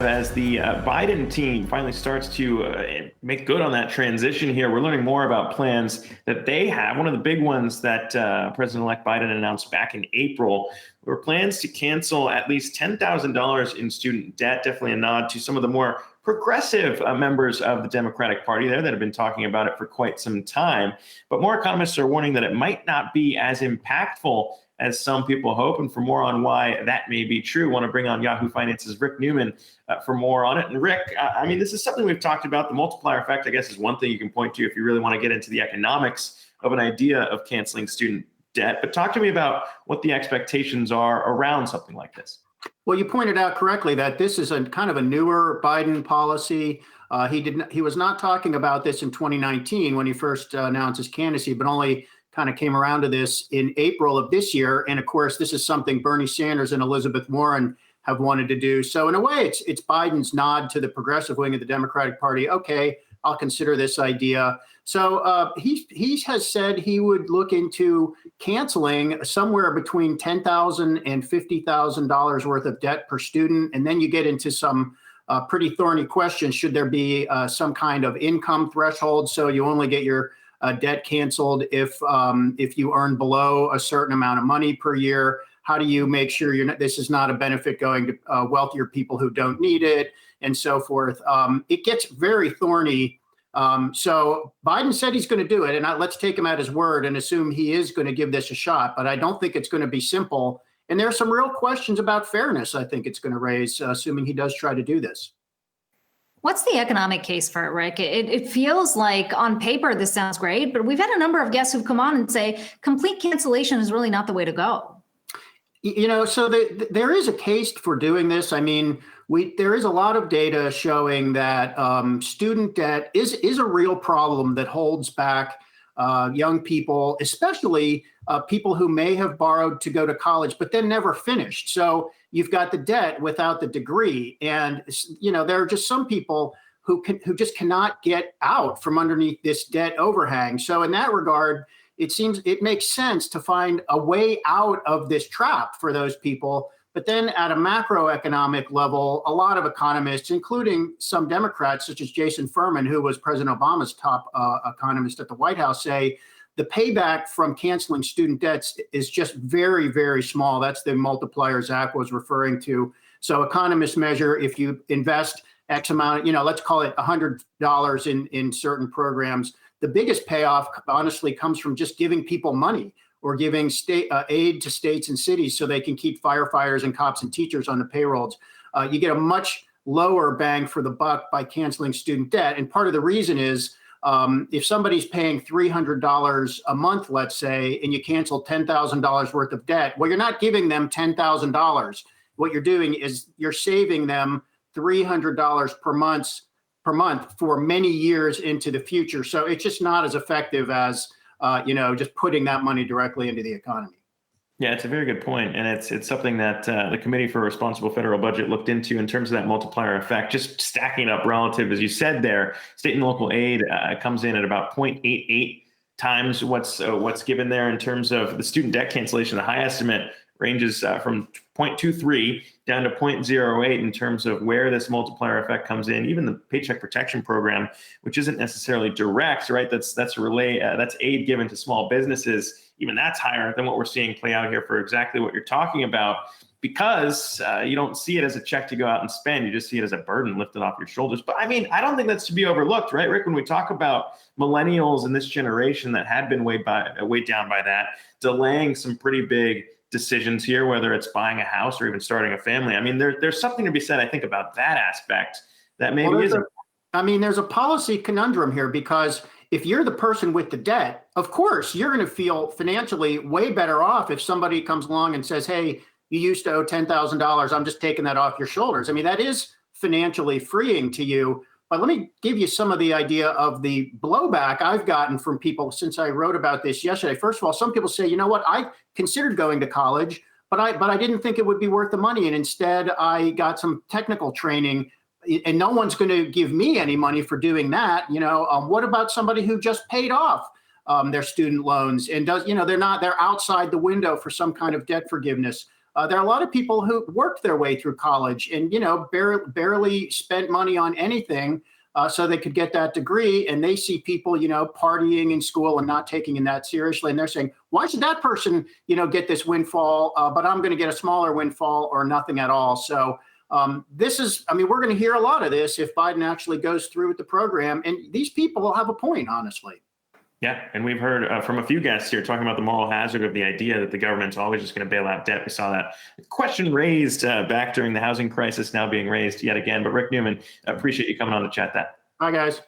As the Biden team finally starts to make good on that transition here, we're learning more about plans that they have. One of the big ones that President-elect Biden announced back in April were plans to cancel at least $10,000 in student debt. Definitely a nod to some of the more progressive members of the Democratic Party there that have been talking about it for quite some time. But more economists are warning that it might not be as impactful as some people hope. And for more on why that may be true, I want to bring on Yahoo Finance's Rick Newman for more on it. And Rick, I mean, this is something we've talked about. The multiplier effect, I guess, is one thing you can point to if you really want to get into the economics of an idea of canceling student debt. But talk to me about what the expectations are around something like this. Well, you pointed out correctly that this is a kind of a newer Biden policy. He was not talking about this in 2019 when he first announced his candidacy, but only kind of came around to this in April of this year. And of course, this is something Bernie Sanders and Elizabeth Warren have wanted to do. So in a way, it's Biden's nod to the progressive wing of the Democratic Party. Okay, I'll consider this idea. So he has said he would look into canceling somewhere between $10,000 and $50,000 worth of debt per student. And then you get into some pretty thorny questions. Should there be some kind of income threshold? So you only get your debt canceled if you earn below a certain amount of money per year. How do you make sure this is not a benefit going to wealthier people who don't need it, and so forth? It gets very thorny. So Biden said he's going to do it, and let's take him at his word and assume he is going to give this a shot. But I don't think it's going to be simple. And there are some real questions about fairness I think it's going to raise, assuming he does try to do this. What's the economic case for it, Rick? It feels like on paper this sounds great, but we've had a number of guests who've come on and say complete cancellation is really not the way to go. You know, so there is a case for doing this. I mean, there is a lot of data showing that student debt is a real problem that holds back young people, especially people who may have borrowed to go to college, but then never finished. So you've got the debt without the degree. And, you know, there are just some people who just cannot get out from underneath this debt overhang. So in that regard, it makes sense to find a way out of this trap for those people. But then at a macroeconomic level, a lot of economists, including some Democrats, such as Jason Furman, who was President Obama's top economist at the White House, say the payback from canceling student debts is just very, very small. That's the multiplier Zach was referring to. So economists measure if you invest X amount, let's call it $100 in certain programs. The biggest payoff, honestly, comes from just giving people money or giving aid to states and cities so they can keep firefighters and cops and teachers on the payrolls. You get a much lower bang for the buck by canceling student debt. And part of the reason is if somebody's paying $300 a month, let's say, and you cancel $10,000 worth of debt, well, you're not giving them $10,000. What you're doing is you're saving them $300 per month for many years into the future. So it's just not as effective as, just putting that money directly into the economy. Yeah, it's a very good point. And it's something that the Committee for a Responsible Federal Budget looked into in terms of that multiplier effect, just stacking up relative, as you said there. State and local aid comes in at about 0.88 times what's given there in terms of the student debt cancellation. The high estimate ranges from 0.23 down to 0.08 in terms of where this multiplier effect comes in. Even the Paycheck Protection Program, which isn't necessarily direct, right? That's aid given to small businesses. Even that's higher than what we're seeing play out here for exactly what you're talking about, because you don't see it as a check to go out and spend. You just see it as a burden lifted off your shoulders. But I mean, I don't think that's to be overlooked, right, Rick? When we talk about millennials in this generation that had been weighed down by that, delaying some pretty big decisions here, whether it's buying a house or even starting a family. I mean, there's something to be said, I think, about that aspect that maybe isn't. There's a policy conundrum here, because if you're the person with the debt, of course, you're going to feel financially way better off if somebody comes along and says, hey, you used to owe $10,000. I'm just taking that off your shoulders. I mean, that is financially freeing to you. But let me give you some of the idea of the blowback I've gotten from people since I wrote about this yesterday. First of all, some people say, you know what, I considered going to college, but I didn't think it would be worth the money. And instead, I got some technical training, and no one's going to give me any money for doing that. What about somebody who just paid off their student loans and they're outside the window for some kind of debt forgiveness? There are a lot of people who worked their way through college and, barely spent money on anything so they could get that degree. And they see people, partying in school and not taking it that seriously. And they're saying, why should that person, get this windfall, but I'm going to get a smaller windfall or nothing at all. So we're going to hear a lot of this if Biden actually goes through with the program. And these people will have a point, honestly. Yeah, and we've heard from a few guests here talking about the moral hazard of the idea that the government's always just going to bail out debt. We saw that question raised back during the housing crisis, now being raised yet again. But Rick Newman, appreciate you coming on to chat that. Bye, guys.